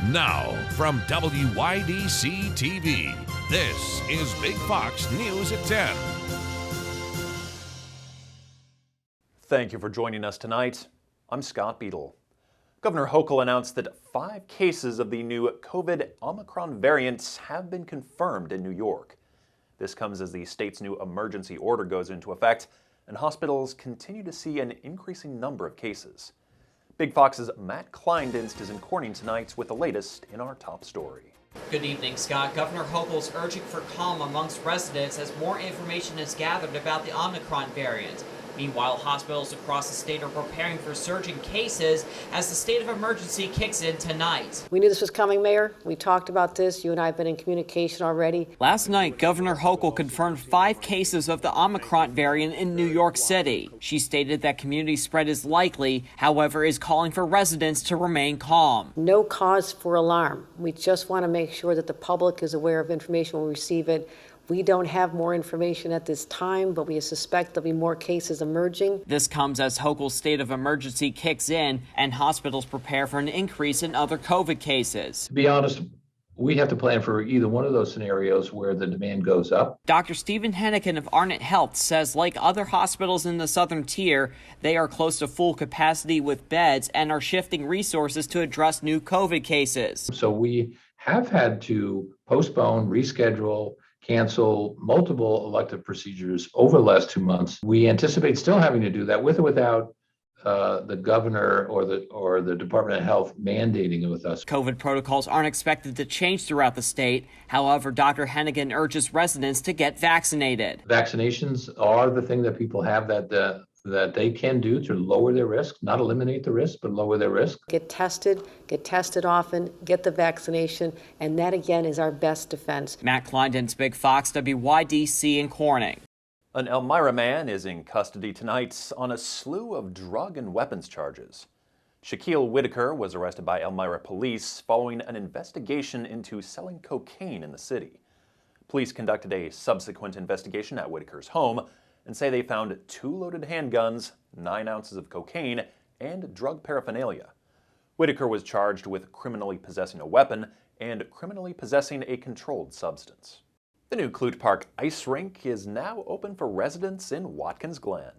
Now, from WYDC TV, this is Big Fox News at 10. Thank you for joining us tonight. I'm Scott Beadle. Governor Hochul announced that 5 cases of the new COVID Omicron variants have been confirmed in New York. This comes as the state's new emergency order goes into effect, and hospitals continue to see an increasing number of cases. Big Fox's Matt Kleindinst is in Corning tonight with the latest in our top story. Good evening, Scott. Governor Hochul's urging for calm amongst residents as more information is gathered about the Omicron variant. Meanwhile, hospitals across the state are preparing for surging cases as the state of emergency kicks in tonight. We knew this was coming, Mayor. We talked about this. You and I have been in communication already. Last night, Governor Hochul confirmed 5 cases of the Omicron variant in New York City. She stated that community spread is likely, however, is calling for residents to remain calm. No cause for alarm. We just want to make sure that the public is aware of information when we receive it. We don't have more information at this time, but we suspect there'll be more cases emerging. This comes as Hochul's state of emergency kicks in and hospitals prepare for an increase in other COVID cases. To be honest, we have to plan for either one of those scenarios where the demand goes up. Dr. Stephen Hennigan of Arnett Health says like other hospitals in the southern tier, they are close to full capacity with beds and are shifting resources to address new COVID cases. So we have had to postpone, reschedule, cancel multiple elective procedures over the last 2 months. We anticipate still having to do that with or without the governor or the Department of Health mandating it with us. COVID protocols aren't expected to change throughout the state. However, Dr. Hennigan urges residents to get vaccinated. Vaccinations are the thing that people have that they can do to lower their risk, not eliminate the risk, but lower their risk. Get tested often, get the vaccination, and that again is our best defense. Matt Kleindinst, Big Fox, WYDC in Corning. An Elmira man is in custody tonight on a slew of drug and weapons charges. Shaquille Whitaker was arrested by Elmira police following an investigation into selling cocaine in the city. Police conducted a subsequent investigation at Whitaker's home and say they found 2 loaded handguns, 9 ounces of cocaine, and drug paraphernalia. Whitaker was charged with criminally possessing a weapon and criminally possessing a controlled substance. The new Clute Park ice rink is now open for residents in Watkins Glen.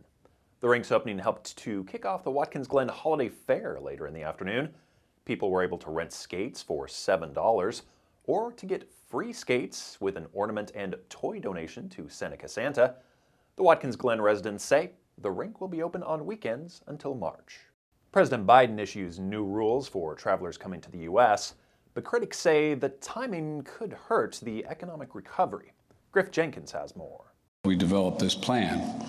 The rink's opening helped to kick off the Watkins Glen Holiday Fair later in the afternoon. People were able to rent skates for $7 or to get free skates with an ornament and toy donation to Seneca Santa. The Watkins Glen residents say the rink will be open on weekends until March. President Biden issues new rules for travelers coming to the U.S., but critics say the timing could hurt the economic recovery. Griff Jenkins has more. We developed this plan,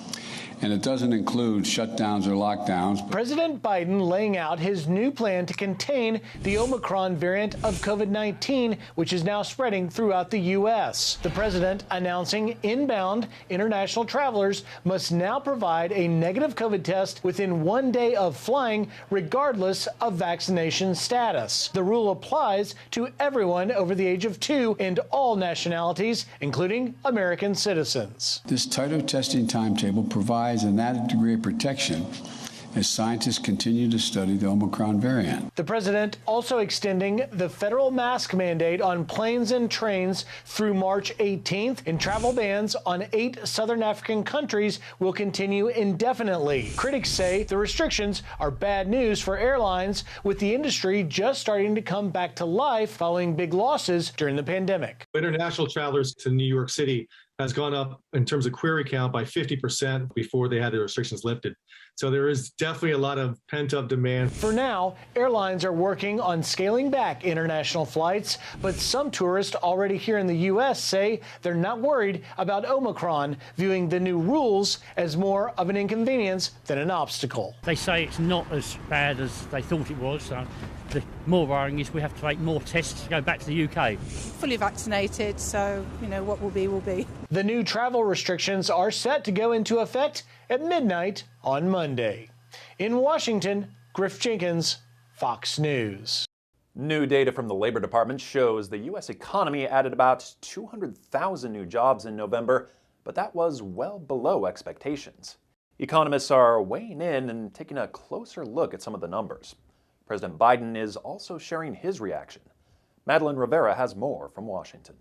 and it doesn't include shutdowns or lockdowns. President Biden laying out his new plan to contain the Omicron variant of COVID-19, which is now spreading throughout the U.S. The president announcing inbound international travelers must now provide a negative COVID test within 1 day of flying, regardless of vaccination status. The rule applies to everyone over the age of 2 and all nationalities, including American citizens. This tighter testing timetable provides an added degree of protection as scientists continue to study the Omicron variant. The president also extending the federal mask mandate on planes and trains through March 18th, and travel bans on 8 southern African countries will continue indefinitely. Critics say the restrictions are bad news for airlines, with the industry just starting to come back to life following big losses during the pandemic. International travelers to New York City has gone up in terms of query count by 50% before they had the restrictions lifted. So there is definitely a lot of pent-up demand. For now, airlines are working on scaling back international flights, but some tourists already here in the U.S. say they're not worried about Omicron, viewing the new rules as more of an inconvenience than an obstacle. They say it's not as bad as they thought it was, so the more worrying is we have to take more tests to go back to the UK. Fully vaccinated, so, what will be, will be. The new travel restrictions are set to go into effect at midnight on Monday. In Washington, Griff Jenkins, Fox News. New data from the Labor Department shows the U.S. economy added about 200,000 new jobs in November, but that was well below expectations. Economists are weighing in and taking a closer look at some of the numbers. President Biden is also sharing his reaction. Madeline Rivera has more from Washington.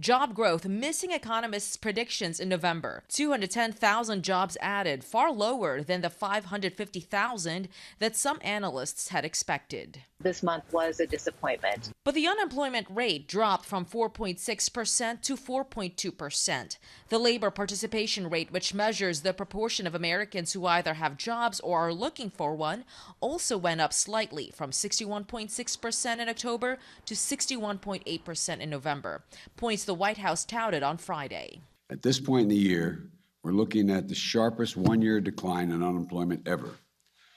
Job growth missing economists' predictions in November. 210,000 jobs added, far lower than the 550,000 that some analysts had expected. This month was a disappointment. But the unemployment rate dropped from 4.6% to 4.2%. The labor participation rate, which measures the proportion of Americans who either have jobs or are looking for one, also went up slightly from 61.6% in October to 61.8% in November, points the White House touted on Friday. At this point in the year, we're looking at the sharpest one-year decline in unemployment ever.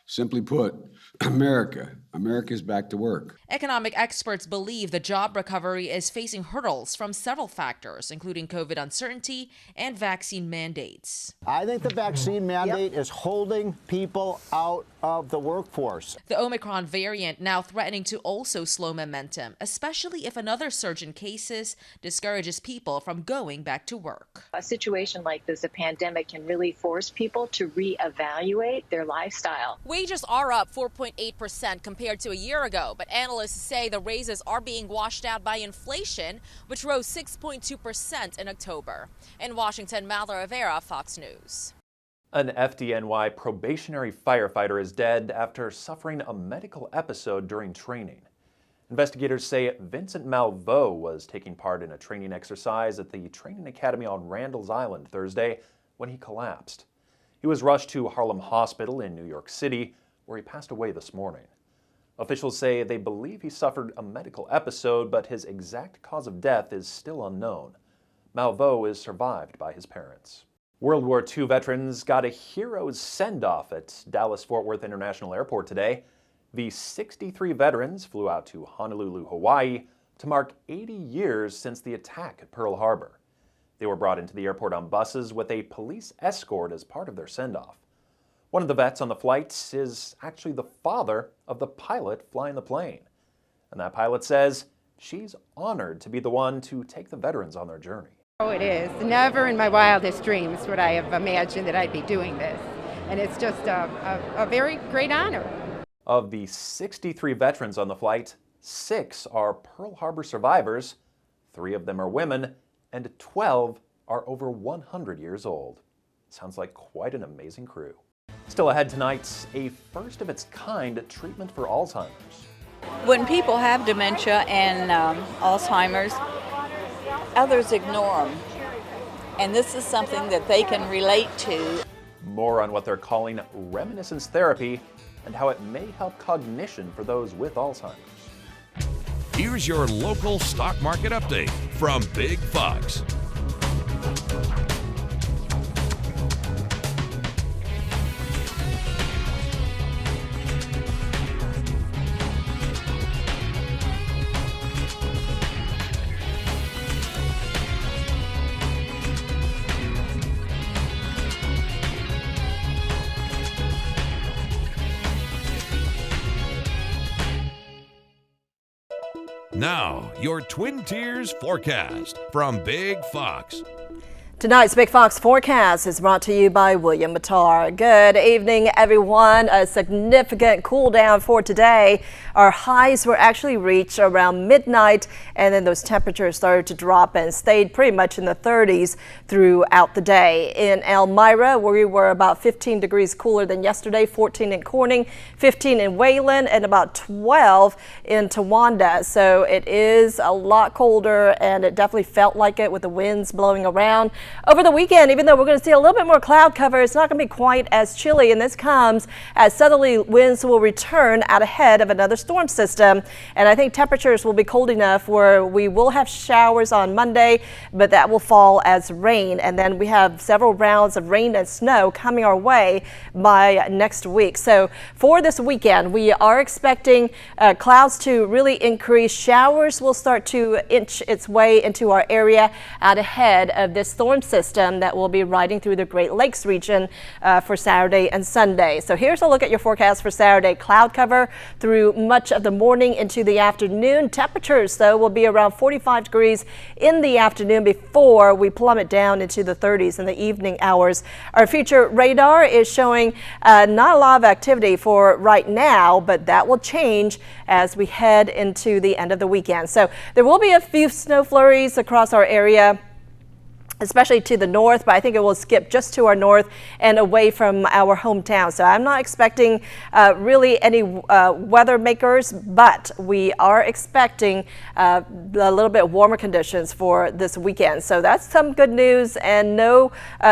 Simply put, America's back to work. Economic experts believe the job recovery is facing hurdles from several factors, including COVID uncertainty and vaccine mandates. I think the vaccine mandate is holding people out of the workforce. The Omicron variant now threatening to also slow momentum, especially if another surge in cases discourages people from going back to work. A situation like this, a pandemic, can really force people to reevaluate their lifestyle. Wages are up 4.8% compared to a year ago, but analysts say the raises are being washed out by inflation, which rose 6.2% in October. In Washington, Madeline Rivera, Fox News. An FDNY probationary firefighter is dead after suffering a medical episode during training. Investigators say Vincent Malveaux was taking part in a training exercise at the Training Academy on Randall's Island Thursday when he collapsed. He was rushed to Harlem Hospital in New York City, where he passed away this morning. Officials say they believe he suffered a medical episode, but his exact cause of death is still unknown. Malveaux is survived by his parents. World War II veterans got a hero's send-off at Dallas-Fort Worth International Airport today. The 63 veterans flew out to Honolulu, Hawaii, to mark 80 years since the attack at Pearl Harbor. They were brought into the airport on buses with a police escort as part of their send-off. One of the vets on the flight is actually the father of the pilot flying the plane. And that pilot says she's honored to be the one to take the veterans on their journey. Oh, it is. Never in my wildest dreams would I have imagined that I'd be doing this. And it's just a very great honor. Of the 63 veterans on the flight, 6 are Pearl Harbor survivors, 3 of them are women, and 12 are over 100 years old. Sounds like quite an amazing crew. Still ahead tonight, a first-of-its-kind treatment for Alzheimer's. When people have dementia and Alzheimer's, others ignore them. And this is something that they can relate to. More on what they're calling reminiscence therapy and how it may help cognition for those with Alzheimer's. Here's your local stock market update from Big Fox. Now, your Twin Tiers forecast from Big Fox. Tonight's Big Fox forecast is brought to you by William Mattar. Good evening, everyone. A significant cool down for today. Our highs were actually reached around midnight, and then those temperatures started to drop and stayed pretty much in the 30s throughout the day. In Elmira, where we were about 15 degrees cooler than yesterday, 14 in Corning, 15 in Wayland, and about 12 in Towanda. So it is a lot colder, and it definitely felt like it with the winds blowing around. Over the weekend, even though we're going to see a little bit more cloud cover, it's not going to be quite as chilly, and this comes as southerly winds will return out ahead of another storm system. And I think temperatures will be cold enough where we will have showers on Monday, but that will fall as rain. And then we have several rounds of rain and snow coming our way by next week. So for this weekend, we are expecting clouds to really increase. Showers will start to inch its way into our area out ahead of this storm storm system that will be riding through the Great Lakes region for Saturday and Sunday. So here's a look at your forecast for Saturday. Cloud cover through much of the morning into the afternoon. Temperatures, though, will be around 45 degrees in the afternoon before we plummet down into the 30s in the evening hours. Our future radar is showing not a lot of activity for right now, but that will change as we head into the end of the weekend. So there will be a few snow flurries across our area, especially to the north, but I think it will skip just to our north and away from our hometown. So I'm not expecting really any weather makers, but we are expecting a little bit warmer conditions for this weekend. So that's some good news, and no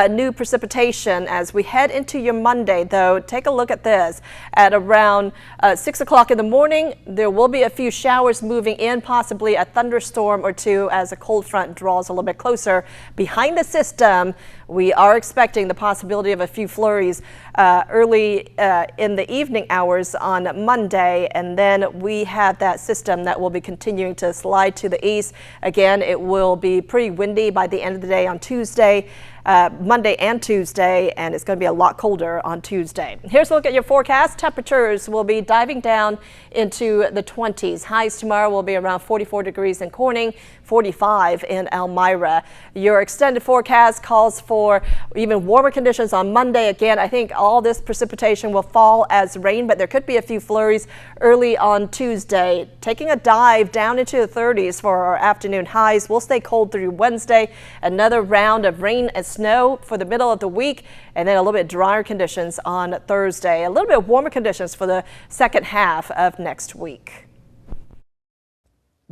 new precipitation as we head into your Monday, though. Take a look at this. At around 6 o'clock in the morning, there will be a few showers moving in, possibly a thunderstorm or two as a cold front draws a little bit closer behind the system. We are expecting the possibility of a few flurries early in the evening hours on Monday, and then we have that system that will be continuing to slide to the east. Again, it will be pretty windy by the end of the day on Tuesday, Monday and Tuesday, and it's going to be a lot colder on Tuesday. Here's a look at your forecast. Temperatures will be diving down into the 20s. Highs tomorrow will be around 44 degrees in Corning, 45 in Elmira. Your extended forecast calls for even warmer conditions on Monday. Again, I think all this precipitation will fall as rain, but there could be a few flurries early on Tuesday. Taking a dive down into the 30s for our afternoon highs. We'll stay cold through Wednesday. Another round of rain and snow for the middle of the week, and then a little bit drier conditions on Thursday. A little bit warmer conditions for the second half of next week.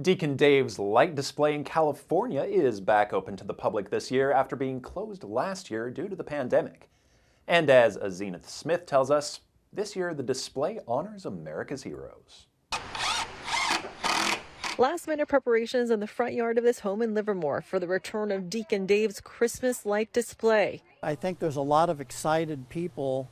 Deacon Dave's light display in California is back open to the public this year after being closed last year due to the pandemic. And as Zenith Smith tells us, this year the display honors America's heroes. Last-minute preparations in the front yard of this home in Livermore for the return of Deacon Dave's Christmas light display. I think there's a lot of excited people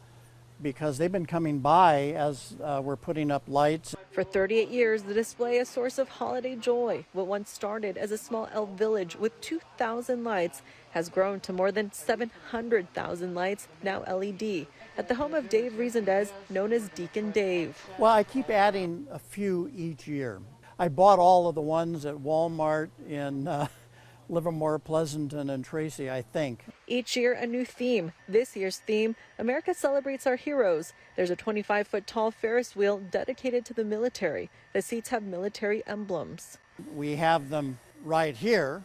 because they've been coming by as we're putting up lights. For 38 years, the display is a source of holiday joy. What once started as a small elf village with 2,000 lights has grown to more than 700,000 lights, now LED, at the home of Dave Reasendez, known as Deacon Dave. Well, I keep adding a few each year. I bought all of the ones at Walmart in Livermore, Pleasanton, and Tracy, I think. Each year, a new theme. This year's theme, America Celebrates Our Heroes. There's a 25-foot tall Ferris wheel dedicated to the military. The seats have military emblems. We have them right here.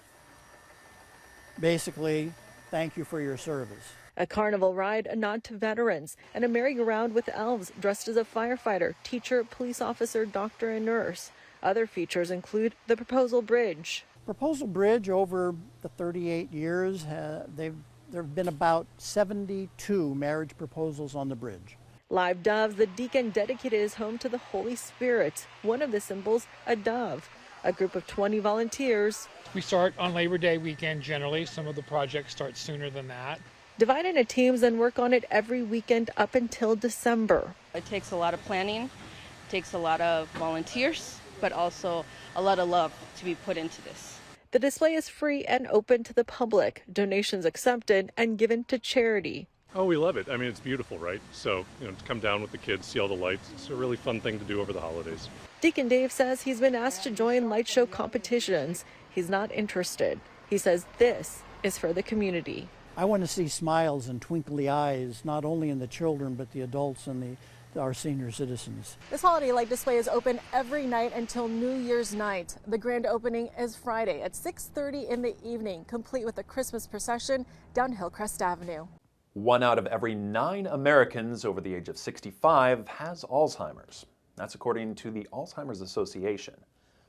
Basically, thank you for your service. A carnival ride, a nod to veterans, and a merry-go-round with elves dressed as a firefighter, teacher, police officer, doctor, and nurse. Other features include the Proposal Bridge. Proposal Bridge, over the 38 years, there have been about 72 marriage proposals on the bridge. Live doves, the deacon dedicated his home to the Holy Spirit. One of the symbols, a dove. A group of 20 volunteers. We start on Labor Day weekend generally. Some of the projects start sooner than that. Divide into teams and work on it every weekend up until December. It takes a lot of planning, it takes a lot of volunteers, but also a lot of love to be put into this. The display is free and open to the public. Donations accepted and given to charity. Oh, we love it. I mean, it's beautiful, right? So, to come down with the kids, see all the lights, it's a really fun thing to do over the holidays. Deacon Dave says he's been asked to join light show competitions. He's not interested. He says this is for the community. I want to see smiles and twinkly eyes, not only in the children, but the adults and our senior citizens. This holiday light display is open every night until New Year's night. The grand opening is Friday at 6:30 in the evening, complete with a Christmas procession down Hillcrest Avenue. 1 out of every 9 Americans over the age of 65 has Alzheimer's. That's according to the Alzheimer's Association.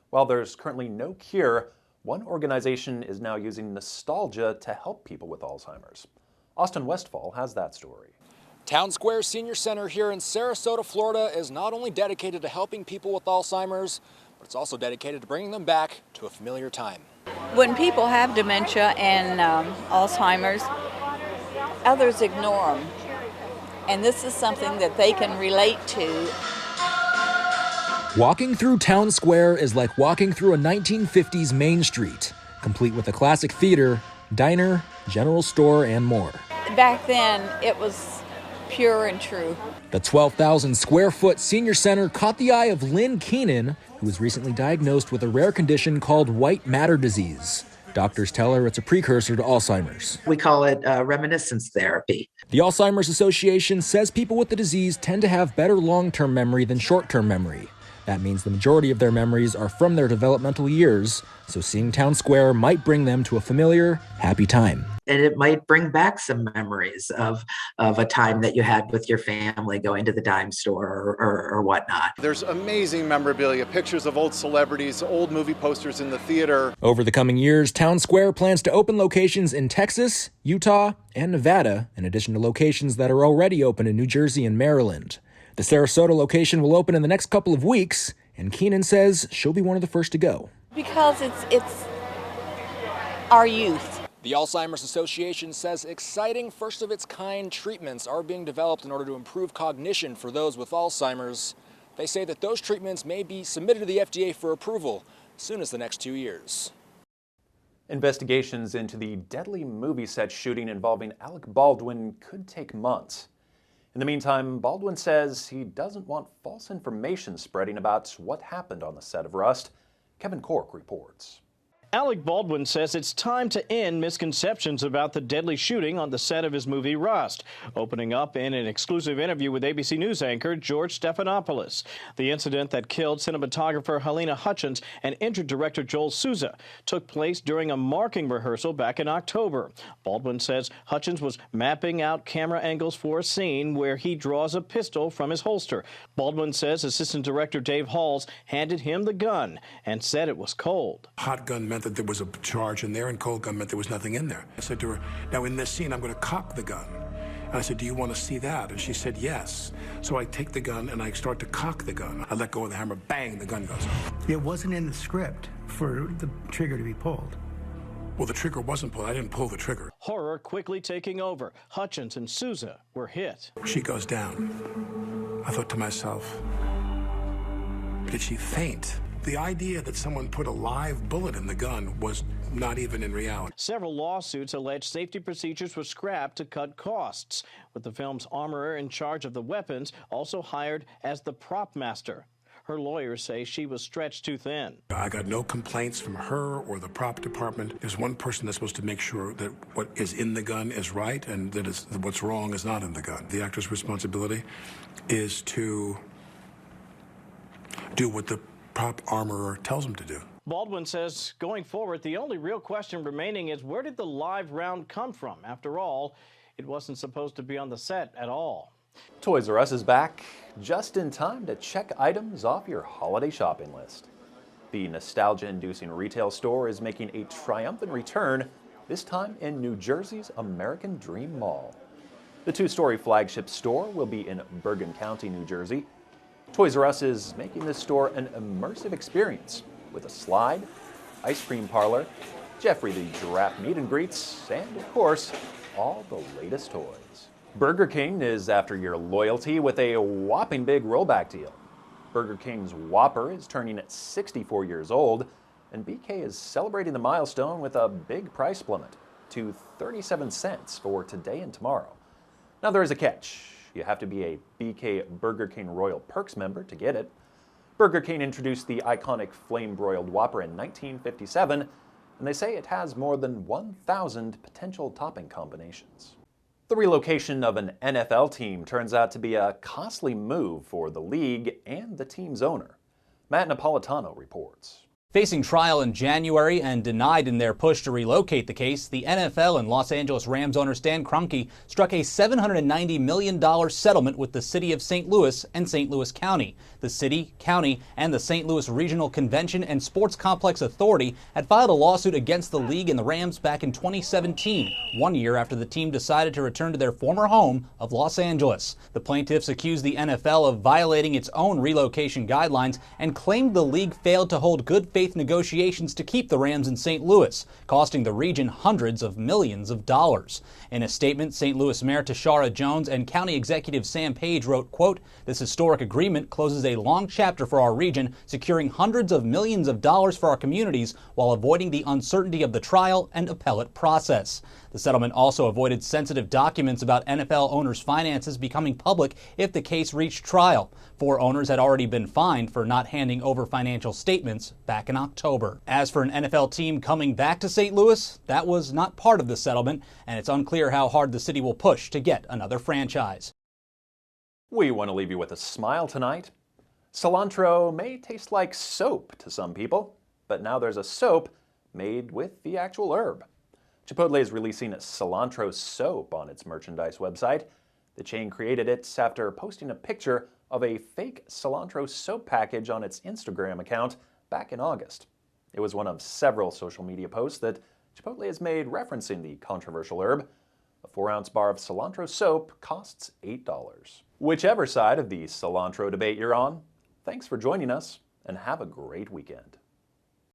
While there's currently no cure, one organization is now using nostalgia to help people with Alzheimer's. Austin Westfall has that story. Town Square Senior Center here in Sarasota, Florida is not only dedicated to helping people with Alzheimer's, but it's also dedicated to bringing them back to a familiar time. When people have dementia and Alzheimer's, others ignore them. And this is something that they can relate to. Walking through Town Square is like walking through a 1950s Main Street, complete with a classic theater diner, general store, and more. Back then, it was pure and true. The 12,000 square foot senior center caught the eye of Lynn Keenan, who was recently diagnosed with a rare condition called white matter disease. Doctors tell her it's a precursor to Alzheimer's. We call it reminiscence therapy. The Alzheimer's Association says people with the disease tend to have better long-term memory than short-term memory. That means the majority of their memories are from their developmental years, so seeing Town Square might bring them to a familiar, happy time. And it might bring back some memories of a time that you had with your family going to the dime store or whatnot. There's amazing memorabilia, pictures of old celebrities, old movie posters in the theater. Over the coming years, Town Square plans to open locations in Texas, Utah, and Nevada, in addition to locations that are already open in New Jersey and Maryland. The Sarasota location will open in the next couple of weeks, and Keenan says she'll be one of the first to go. Because it's our youth. The Alzheimer's Association says exciting first-of-its-kind treatments are being developed in order to improve cognition for those with Alzheimer's. They say that those treatments may be submitted to the FDA for approval as soon as the next 2 years. Investigations into the deadly movie set shooting involving Alec Baldwin could take months. In the meantime, Baldwin says he doesn't want false information spreading about what happened on the set of Rust. Kevin Cork reports. Alec Baldwin says it's time to end misconceptions about the deadly shooting on the set of his movie Rust, opening up in an exclusive interview with ABC News anchor George Stephanopoulos. The incident that killed cinematographer Halyna Hutchins and injured director Joel Souza took place during a marking rehearsal back in October. Baldwin says Hutchins was mapping out camera angles for a scene where he draws a pistol from his holster. Baldwin says assistant director Dave Halls handed him the gun and said it was cold. Hot gun meant that there was a charge in there, and cold gun meant there was nothing in there. I said to her, now in this scene, I'm going to cock the gun. And I said, do you want to see that? And she said, yes. So I take the gun and I start to cock the gun. I let go of the hammer, bang, the gun goes off. It wasn't in the script for the trigger to be pulled. Well, the trigger wasn't pulled. I didn't pull the trigger. Horror quickly taking over. Hutchins and Souza were hit. She goes down. I thought to myself, did she faint? The idea that someone put a live bullet in the gun was not even in reality. Several lawsuits allege safety procedures were scrapped to cut costs, with the film's armorer in charge of the weapons also hired as the prop master. Her lawyers say she was stretched too thin. I got no complaints from her or the prop department. There's one person that's supposed to make sure that what is in the gun is right and that what's wrong is not in the gun. The actor's responsibility is to do what the prop armorer tells him to do. Baldwin says going forward, the only real question remaining is where did the live round come from? After all, it wasn't supposed to be on the set at all. Toys R Us is back just in time to check items off your holiday shopping list. The nostalgia-inducing retail store is making a triumphant return, this time in New Jersey's American Dream Mall. The two-story flagship store will be in Bergen County, New Jersey. Toys R Us is making this store an immersive experience with a slide, ice cream parlor, Jeffrey the Giraffe meet and greets, and of course, all the latest toys. Burger King is after your loyalty with a whopping big rollback deal. Burger King's Whopper is turning 64 years old, and BK is celebrating the milestone with a big price plummet to 37 cents for today and tomorrow. Now there is a catch. You have to be a BK Burger King Royal Perks member to get it. Burger King introduced the iconic flame-broiled Whopper in 1957, and they say it has more than 1,000 potential topping combinations. The relocation of an NFL team turns out to be a costly move for the league and the team's owner. Matt Napolitano reports. Facing trial in January and denied in their push to relocate the case, the NFL and Los Angeles Rams owner Stan Kroenke struck a $790 million settlement with the city of St. Louis and St. Louis County. The city, county, and the St. Louis Regional Convention and Sports Complex Authority had filed a lawsuit against the league and the Rams back in 2017, 1 year after the team decided to return to their former home of Los Angeles. The plaintiffs accused the NFL of violating its own relocation guidelines and claimed the league failed to hold good faith faith negotiations to keep the Rams in St. Louis, costing the region hundreds of millions of dollars. In a statement, St. Louis Mayor Tashara Jones and County Executive Sam Page wrote, quote, "This historic agreement closes a long chapter for our region, securing hundreds of millions of dollars for our communities while avoiding the uncertainty of the trial and appellate process." The settlement also avoided sensitive documents about NFL owners' finances becoming public if the case reached trial. 4 owners had already been fined for not handing over financial statements back in October. As for an NFL team coming back to St. Louis, that was not part of the settlement, and it's unclear how hard the city will push to get another franchise. We want to leave you with a smile tonight. Cilantro may taste like soap to some people, but now there's a soap made with the actual herb. Chipotle is releasing cilantro soap on its merchandise website. The chain created it after posting a picture of a fake cilantro soap package on its Instagram account back in August. It was one of several social media posts that Chipotle has made referencing the controversial herb. A 4-ounce bar of cilantro soap costs $8. Whichever side of the cilantro debate you're on, thanks for joining us and have a great weekend.